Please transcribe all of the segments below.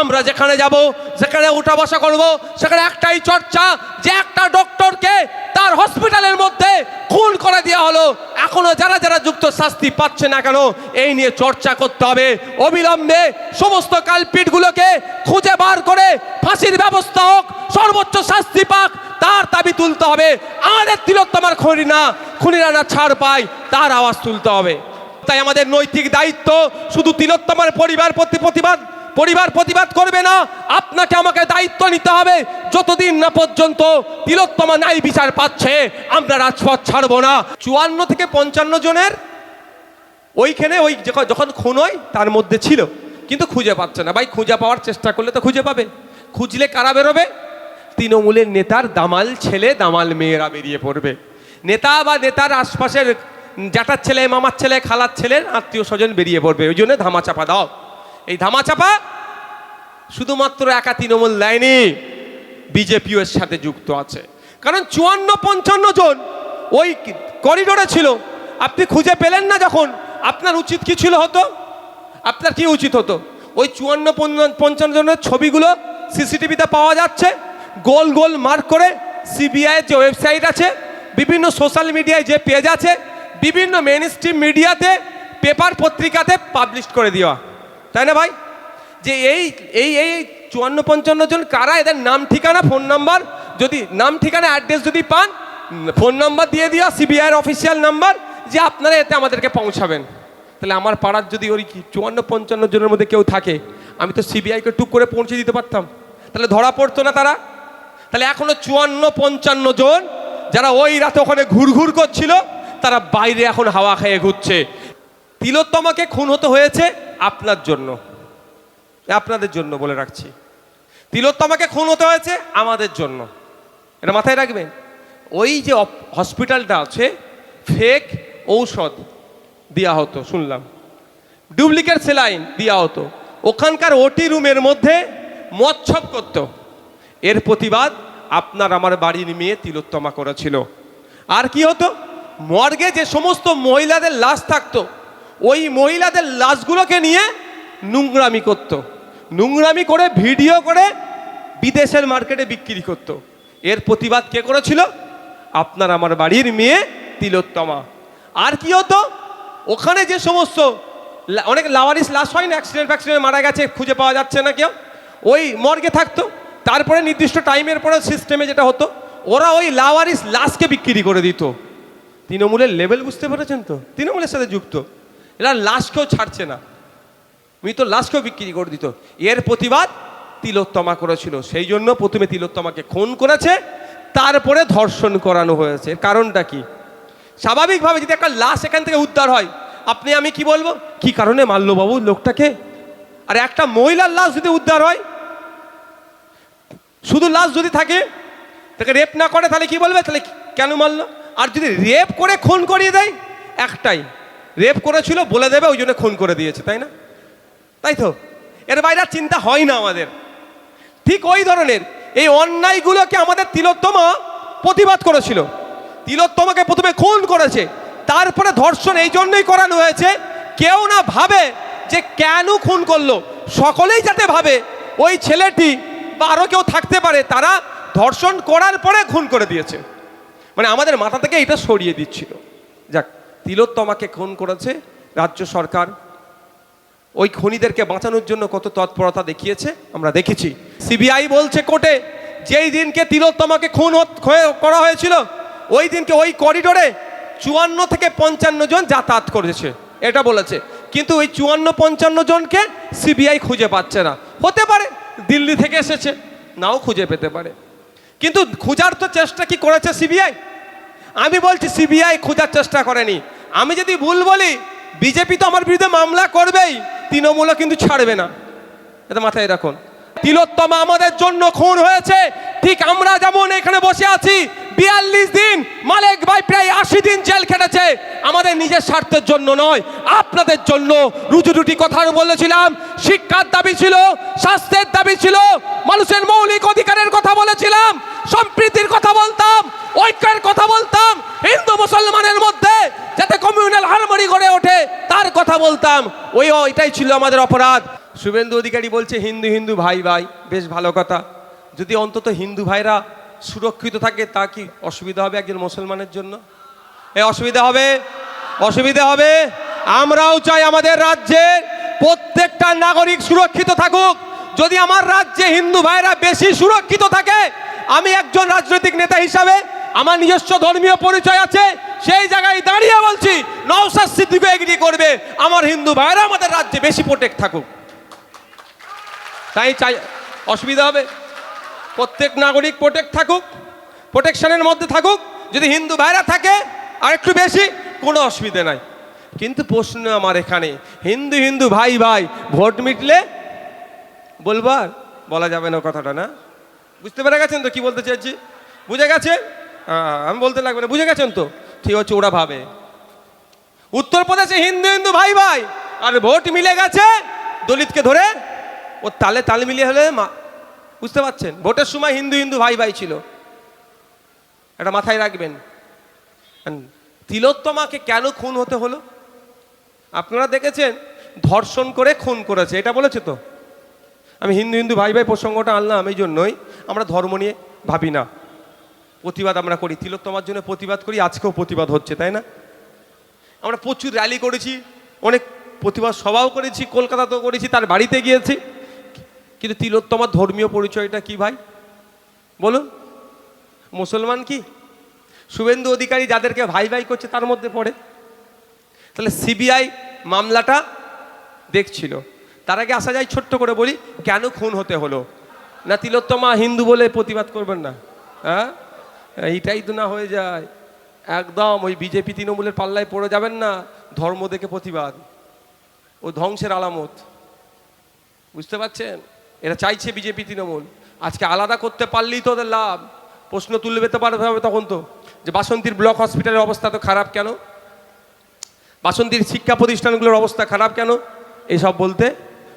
আমরা যেখানে যাব, যেখানে উঠা বসা করব, সেখানে একটাই চর্চা যে একটা ডক্টরকে তার হসপিটালের মধ্যে খুন করে দেওয়া হলো, এখনো যারা যারা যুক্ত শাস্তি পাচ্ছে না কেন, এই নিয়ে চর্চা করতে হবে। অবিলম্বে সমস্ত কালপিটগুলোকে খুঁজে বার করে ফাঁসির ব্যবস্থা হোক, সর্বোচ্চ শাস্তি পাক, তার দাবি তুলতে হবে। আমাদের তিলোত্তমার খুনিরা না ছাড় পায়, তার আওয়াজ তুলতে হবে। তাই আমাদের নৈতিক দায়িত্ব শুধু তিলোত্তমার পরিবার প্রতিবাদ করবে না, আপনাকে আমাকে দায়িত্ব নিতে হবে। যতদিন না পর্যন্ত তিলোত্তমা ন্যায় বিচার পাচ্ছে, আমরা রাজপথ ছাড়বো না। 54 থেকে 55 জনের ওইখানে যখন খুন হয় তার মধ্যে ছিল, কিন্তু খুঁজে পাচ্ছে না। ভাই, খুঁজে পাওয়ার চেষ্টা করলে তো খুঁজে পাবে। খুঁজলে কারা বেরোবে? তৃণমূলের নেতার দামাল ছেলে, দামাল মেয়েরা বেরিয়ে পড়বে। নেতা বা নেতার আশপাশের জ্যাঠার ছেলে, মামার ছেলে, খালার ছেলের আত্মীয় স্বজন বেরিয়ে পড়বে। ওই জন্য ধামাচাপা দাও। এই ধামাচাপা শুধুমাত্র একা তৃণমূল দেয়নি, বিজেপিও এর সাথে যুক্ত আছে। কারণ 54-55 জন ওই করিডোরে ছিল, আপনি খুঁজে পেলেন না যখন, আপনার উচিত কি ছিল হতো? আপনার কি উচিত হতো? ওই 54-55 জনের ছবিগুলো সিসিটিভিতে পাওয়া যাচ্ছে, গোল গোল মার্ক করে সিবিআইয়ের যে ওয়েবসাইট আছে, বিভিন্ন সোশ্যাল মিডিয়ায় যে পেজ আছে, বিভিন্ন মেইন স্ট্রিম মিডিয়াতে, পেপার পত্রিকাতে পাবলিশ করে দেওয়া, তাই না ভাই? যে এই 54-55 জন কারা, এদের নাম ঠিকানা, ফোন নাম্বার, যদি নাম ঠিকানা অ্যাড্রেস যদি পান, ফোন নাম্বার দিয়ে দেওয়া, সিবিআইয়ের অফিসিয়াল নাম্বার, যে আপনারা এতে আমাদেরকে পৌঁছাবেন। তাহলে আমার পাড়ার যদি ওই 54-55 জনের মধ্যে কেউ থাকে, আমি তো সিবিআইকে টুক করে পৌঁছে দিতে পারতাম, তাহলে ধরা পড়তো না তারা। তাহলে এখনো 54-55 জন যারা ওই রাতে ওখানে ঘুরঘুর করছিল, তারা বাইরে এখন হাওয়া খেয়ে ঘুরছে। তিলোত্তমাকে খুন হতে হয়েছে আপনার জন্য, আপনাদের জন্য বলে রাখছি। তিলোত্তমাকে খুন হতে হয়েছে আমাদের জন্য, এটা মাথায় রাখবেন। ওই যে হসপিটালটা আছে, ফেক ঔষধ দেওয়া হতো, শুনলাম ডুপ্লিকেট স্যালাইন দেওয়া হতো, ওখানকার ওটি রুমের মধ্যে মচ্ছব করত। এর প্রতিবাদ আপনার আমার বাড়ির মেয়ে তিলোত্তমা করেছিল। আর কি হতো? মর্গে যে সমস্ত মহিলাদের লাশ থাকতো, ওই মহিলাদের লাশগুলোকে নিয়ে নোংরামি করত, নোংরামি করে ভিডিও করে বিদেশের মার্কেটে বিক্রি করত। এর প্রতিবাদ কে করেছিল? আপনার আমার বাড়ির মেয়ে তিলোত্তমা। আর কি হতো? ওখানে যে সমস্ত অনেক লাওয়ারিস লাশ হয় না, অ্যাক্সিডেন্ট মারা গেছে, খুঁজে পাওয়া যাচ্ছে না কেউ, ওই মর্গে থাকতো। তারপরে নির্দিষ্ট টাইমের পরে সিস্টেমে যেটা হতো, ওরা ওই লাওয়ারিস লাশকে বিক্রি করে দিত। তৃণমূলের লেভেল বুঝতে পেরেছেন তো? তৃণমূলের সাথে যুক্ত এরা লাশকেও ছাড়ছে না, মৃত লাশকেও বিক্রি করে দিত। এর প্রতিবাদ তিলোত্তমা করেছিল। সেই জন্য প্রথমে তিলোত্তমাকে খুন করেছে, তারপরে ধর্ষণ করানো হয়েছে। কারণটা কি? স্বাভাবিকভাবে যদি একটা লাশ এখান থেকে উদ্ধার হয়, আপনি আমি কি বলবো, কি কারণে মারলো বাবু লোকটাকে? আর একটা মহিলার লাশ যদি উদ্ধার হয়, শুধু লাশ যদি থাকে, তাকে রেপ না করে, তাহলে কি বলবে? তাহলে কেন মারলো? আর যদি রেপ করে খুন করিয়ে দেয়, একটাই রেপ করেছিল বলে দেবে, ওই জন্য খুন করে দিয়েছে, তাই না? তাই তো, এর বাইরে চিন্তা হয় না আমাদের। ঠিক ওই ধরনের এই অন্যায়গুলোকে আমাদের তিলোত্তমা প্রতিবাদ করেছিল। তিলোত্তমাকে প্রথমে খুন করেছে, তারপরে ধর্ষণ এই জন্যই করানো হয়েছে, কেউ না ভাবে যে কেন খুন করলো, সকলেই যাতে ভাবে ওই ছেলেটি বা আরও কেউ থাকতে পারে, তারা ধর্ষণ করার পরে খুন করে দিয়েছে। মানে আমাদের মাথা থেকে এটা সরিয়ে দিচ্ছিল। যাক, তিলোত্তমাকে খুন করেছে রাজ্য সরকার, ওই খুনিদেরকে বাঁচানোর জন্য কত তৎপরতা দেখিয়েছে আমরা দেখেছি। সিবিআই বলছে কোর্টে, যেই দিনকে তিলোত্তমাকে খুন করা হয়েছিল, ওই দিনকে ওই করিডোরে 54 থেকে 55 জন যাতায়াত করেছে, এটা বলেছে। কিন্তু ওই 54-55 জনকে সিবিআই খুঁজে পাচ্ছে না। হতে পারে দিল্লি থেকে এসেছে, নাও খুঁজে পেতে পারে, কিন্তু খোঁজার তো চেষ্টা কি করেছে সিবিআই? আমি বলছি সিবিআই খোঁজার চেষ্টা করেনি। আমি যদি ভুল বলি, বিজেপি তো আমার বিরুদ্ধে মামলা করবেই, তৃণমূলও কিন্তু ছাড়বে না, এটা মাথায় রাখুন। তিলোত্তমা আমাদের জন্য খুন হয়েছে, ঠিক আমরা যেমন এখানে বসে আছি 42 দিন, মালেক ভাই প্রায় 80 দিন জেল খেটেছে, আমাদের নিজের স্বার্থের জন্য নয়, আপনাদের জন্য। রুটি কথা বলেছিলাম, শিক্ষার দাবি ছিল, স্বাস্থ্যের দাবি ছিল, মানুষের মৌলিক অধিকারের কথা বলেছিলাম, সম্প্রীতির কথা বলতাম, ঐক্যের কথা বলতাম, হিন্দু মুসলমানের মধ্যে যাতে কমিউনাল হারমোনি গড়ে ওঠে তার কথা বলতাম। এটাই ছিল আমাদের অপরাধ। শুভেন্দু অধিকারী বলছে হিন্দু হিন্দু ভাই ভাই, বেশ ভালো কথা। যদি অন্তত হিন্দু ভাইরা সুরক্ষিত থাকে তা কি অসুবিধা হবে একজন মুসলমানের জন্য? অসুবিধা হবে, অসুবিধা হবে। আমরাও চাই আমাদের রাজ্যের প্রত্যেকটা নাগরিক সুরক্ষিত থাকুক। যদি আমার রাজ্যে হিন্দু ভাইরা বেশি সুরক্ষিত থাকে, আমি একজন রাজনৈতিক নেতা হিসাবে আমার নিজস্ব ধর্মীয় পরিচয় আছে, সেই জায়গায় দাঁড়িয়ে বলছি নওশাদ সিদ্দিকী এগ্রি করবে আমার হিন্দু ভাইরা আমাদের রাজ্যে বেশি প্রোটেক্ট থাকুক। তাই চাই, অসুবিধা হবে? প্রত্যেক নাগরিক প্রোটেক্ট থাকুক, প্রোটেকশনের মধ্যে থাকুক। যদি হিন্দু ভাইরা থাকে আর একটু বেশি, কোনো অসুবিধা নাই। কিন্তু প্রশ্ন আমার এখানে, হিন্দু হিন্দু ভাই ভাই, ভোট মিটলে বলবার বলা যাবে না কথাটা, না? বুঝতে পেরে গেছেন তো কি বলতে চাইছি? বুঝে গেছে? আমি বলতে লাগবে না, বুঝে গেছেন তো? ঠিক হচ্ছে, ওরা ভাবে উত্তরপ্রদেশে হিন্দু হিন্দু ভাই ভাই, আর ভোট মিলে গেছে দলিতকে ধরে ও তালে তাল মিলিয়ে হলে বুঝতে পারছেন? ভোটের সময় হিন্দু হিন্দু ভাই ভাই ছিল, এটা মাথায় রাখবেন। তিলোত্তমাকে কেন খুন হতে হলো আপনারা দেখেছেন? ধর্ষণ করে খুন করেছে, এটা বলেছে তো। আমি হিন্দু হিন্দু ভাই ভাই প্রসঙ্গটা আনলাম এই জন্যই, আমরা ধর্ম নিয়ে ভাবি না, প্রতিবাদ আমরা করি, তিলোত্তমার জন্য প্রতিবাদ করি, আজকেও প্রতিবাদ হচ্ছে, তাই না? আমরা প্রচুর র্যালি করেছি, অনেক প্রতিবাদ সভাও করেছি, কলকাতাতেও করেছি, তার বাড়িতে গিয়েছি। কিন্তু তিলোত্তমার ধর্মীয় পরিচয়টা কি ভাই বলুন? মুসলমান কি? শুভেন্দু অধিকারী যাদেরকে ভাই ভাই করছে তার মধ্যে পড়ে। তাহলে সিবিআই মামলাটা দেখছিল, তার আগে আসা যায় ছোট্ট করে বলি কেন খুন হতে হলো। না তিলোত্তমা হিন্দু বলে প্রতিবাদ করবেন না? হ্যাঁ, এইটাই তো না হয়ে যায়, একদম ওই বিজেপি তৃণমূলের পাল্লায় পড়ে যাবেন না। ধর্ম দেখে প্রতিবাদ ও ধ্বংসের আলামত, বুঝতে পারছেন? এরা চাইছে বিজেপি তৃণমূল আজকে আলাদা করতে পারলেই তো ওদের লাভ। প্রশ্ন তুলবে তো পারবে হবে তখন তো, যে বাসন্তীর ব্লক হসপিটালের অবস্থা তো খারাপ কেন, বাসন্তীর শিক্ষা প্রতিষ্ঠানগুলোর অবস্থা খারাপ কেন, এইসব বলতে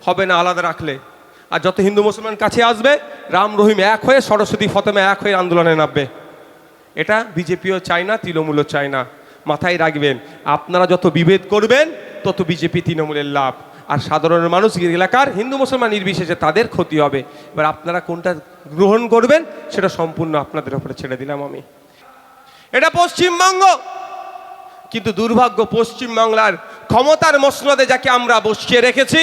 হবে না আলাদা রাখলে। আর যত হিন্দু মুসলমান কাছে আসবে, রাম রহিম এক হয়ে, সরস্বতী ফতেমা এক হয়ে আন্দোলনে নামবে। এটা বিজেপিও চায় না, তৃণমূলও চায় না, মাথায় রাখবেন। আপনারা যত বিভেদ করবেন তত বিজেপি তৃণমূলের লাভ, আর সাধারণ মানুষ এলাকার হিন্দু মুসলমান নির্বিশেষে তাদের ক্ষতি হবে। এবার আপনারা কোনটা গ্রহণ করবেন সেটা সম্পূর্ণ আপনাদের উপরে ছেড়ে দিলাম আমি। এটা পশ্চিমবঙ্গ, কিন্তু দুর্ভাগ্য পশ্চিমবাংলার ক্ষমতার মসনদে যাকে আমরা বসিয়ে রেখেছি,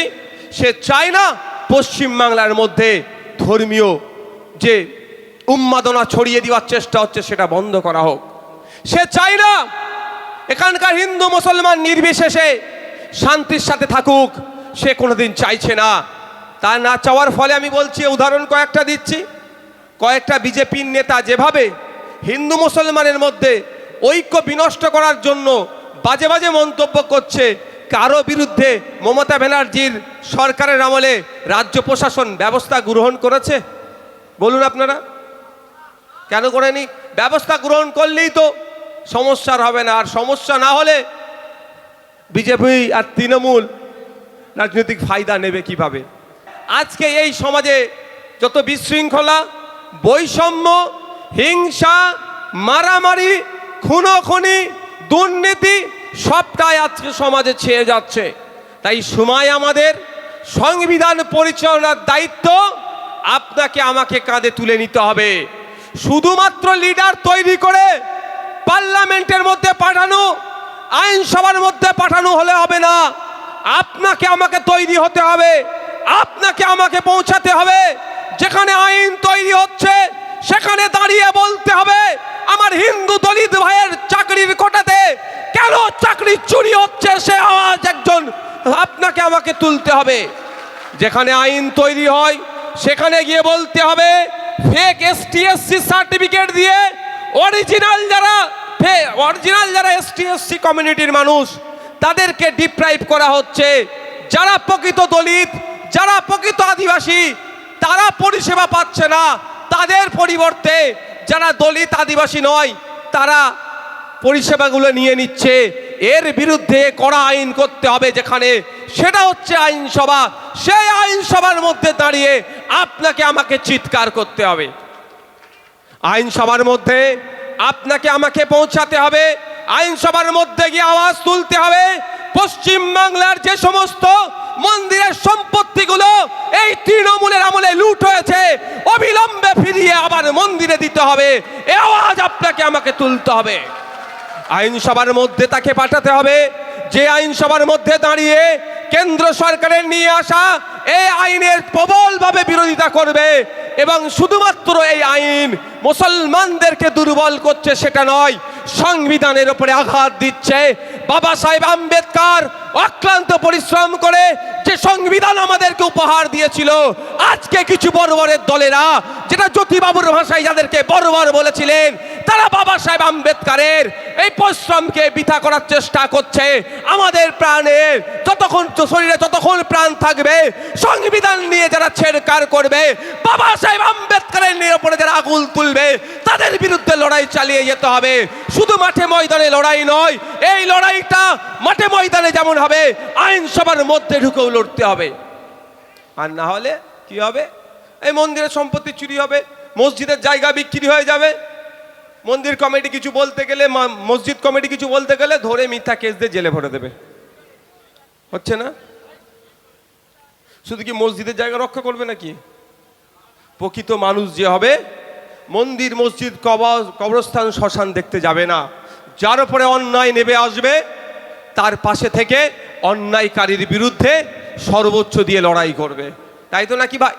সে চায় না পশ্চিমবাংলার মধ্যে ধর্মীয় যে উন্মাদনা ছড়িয়ে দেওয়ার চেষ্টা হচ্ছে সেটা বন্ধ করা হোক। সে চায় না এখানকার হিন্দু মুসলমান নির্বিশেষে শান্তির সাথে থাকুক, সে কোনোদিন চাইছে না। তা না চাওয়ার ফলে আমি বলছি, উদাহরণ কয়েকটা দিচ্ছি। কয়েকটা বিজেপির নেতা যেভাবে হিন্দু মুসলমানের মধ্যে ঐক্য বিনষ্ট করার জন্য বাজে বাজে মন্তব্য করছে, কারো বিরুদ্ধে মমতা ব্যানার্জির সরকারের আমলে রাজ্য প্রশাসন ব্যবস্থা গ্রহণ করেছে? বলুন আপনারা, কেন করেনি? ব্যবস্থা গ্রহণ করলেই তো সমস্যার হবে না, আর সমস্যা না হলে বিজেপি আর তৃণমূল রাজনৈতিক ফায়দা নেবে কিভাবে? আজকে এই সমাজে যত বিশৃঙ্খলা, বৈষম্য, হিংসা, মারামারি, খুনোখুনি, দুর্নীতি সবটাই আজকে সমাজে ছেয়ে যাচ্ছে। তাই সময় আমাদের সংবিধান পরিচালনার দায়িত্ব আপনাকে আমাকে কাঁধে তুলে নিতে হবে। শুধুমাত্র লিডার তৈরি করে পার্লামেন্টের মধ্যে পাঠানো, আইনসভার মধ্যে পাঠানো হলে হবে না। আপনাকে আমাকে তৈরি হতে হবে, আপনাকে আমাকে পৌঁছাতে হবে। যেখানে আইন তৈরি হচ্ছে সেখানে দাঁড়িয়ে বলতে হবে, আমার হিন্দু দলিত ভাইয়ের চাকরির কোটাতে কেন চাকরি চুরি হচ্ছে, সে আওয়াজ একজন আপনাকে আমাকে তুলতে হবে। যেখানে আইন তৈরি হয় সেখানে গিয়ে বলতে হবে, ফেক ST/SC সার্টিফিকেট দিয়ে অরিজিনাল যারা ST/SC কমিউনিটির মানুষ তাদেরকে ডিপ্রাইভ করা হচ্ছে। যারা প্রকৃত দলিত, যারা প্রকৃত আদিবাসী, তারা পরিষেবা পাচ্ছে না, তাদের পরিবর্তে যারা দলিত আদিবাসী নয় তারা পরিষেবাগুলো নিয়ে নিচ্ছে। এর বিরুদ্ধে কড়া আইন করতে হবে, যেখানে সেটা হচ্ছে আইনসভা। সেই আইনসভার মধ্যে দাঁড়িয়ে আপনাকে আমাকে চিৎকার করতে হবে, আইনসভার মধ্যে আপনাকে আমাকে পৌঁছাতে হবে, আইনসভার মধ্যে গিয়ে আওয়াজ তুলতে হবে। পশ্চিমবাংলার যে সমস্ত মন্দিরের সম্পত্তিগুলো এই তৃণমূলের আমলে লুট হয়েছে, অবিলম্বে ফিরিয়ে আবার মন্দিরে দিতে হবে। এ আওয়াজ আপনাকে আমাকে তুলতে হবে। আইনসভার মধ্যে তাকে পাঠাতে হবে, যে আইনসভার মধ্যে দাঁড়িয়ে কেন্দ্র সরকারের নিয়ে আসা এই আইনের প্রবলভাবে বিরোধিতা করবে। এবং শুধুমাত্র এই আইন মুসলমানদেরকে দুর্বল করছে সেটা নয়, সংবিধানের উপরে আঘাত দিচ্ছে। বাবা সাহেব আম্বেদকর অক্লান্ত পরিশ্রম করে যে সংবিধান আমাদেরকে উপহার দিয়েছিল, আজকে কিছু বর্বরের দলেরা, যেটা জ্যোতিবাবুর ভাষায় যাদেরকে বর্বর বলেছিলেন, তারা বাবা সাহেব আম্বেদকরের এই পরিশ্রমকে বৃথা করার চেষ্টা করছে। আমাদের প্রাণের যতক্ষণ শরীরে যতক্ষণ প্রাণ থাকবে, সংবিধান নিয়ে যারা ছেড়কার করবে, বাবা সাহেব আম্বেদকরের উপরে যারা আগুন তুলবে, তাদের বিরুদ্ধে লড়াই চালিয়ে যেতে হবে। শুধু মাঠে ময়দানে লড়াই নয়, এই লড়াইটা মাঠে ময়দানে যেমন হবে, আইনসভার মধ্যে ঢুকেও লড়তে হবে। আর না হলে কি হবে? এই মন্দিরের সম্পত্তি চুরি হবে, মসজিদের জায়গা বিক্রি হয়ে যাবে। মন্দির কমিটি কিছু বলতে গেলে, মসজিদ কমিটি কিছু বলতে গেলে ধরে মিথ্যা কেস দিয়ে জেলে ভরে দেবে। হচ্ছে না? শুধু কি মসজিদের জায়গা রক্ষা করবে নাকি? প্রকৃত মানুষ যে হবে, মন্দির মসজিদ কবরস্থান শ্মশান দেখতে যাবে না। যার উপরে অন্যায় নেমে আসবে, তার পাশে থেকে অন্যায়কারীর বিরুদ্ধে সর্বোচ্চ দিয়ে লড়াই করবে। তাই তো নাকি ভাই?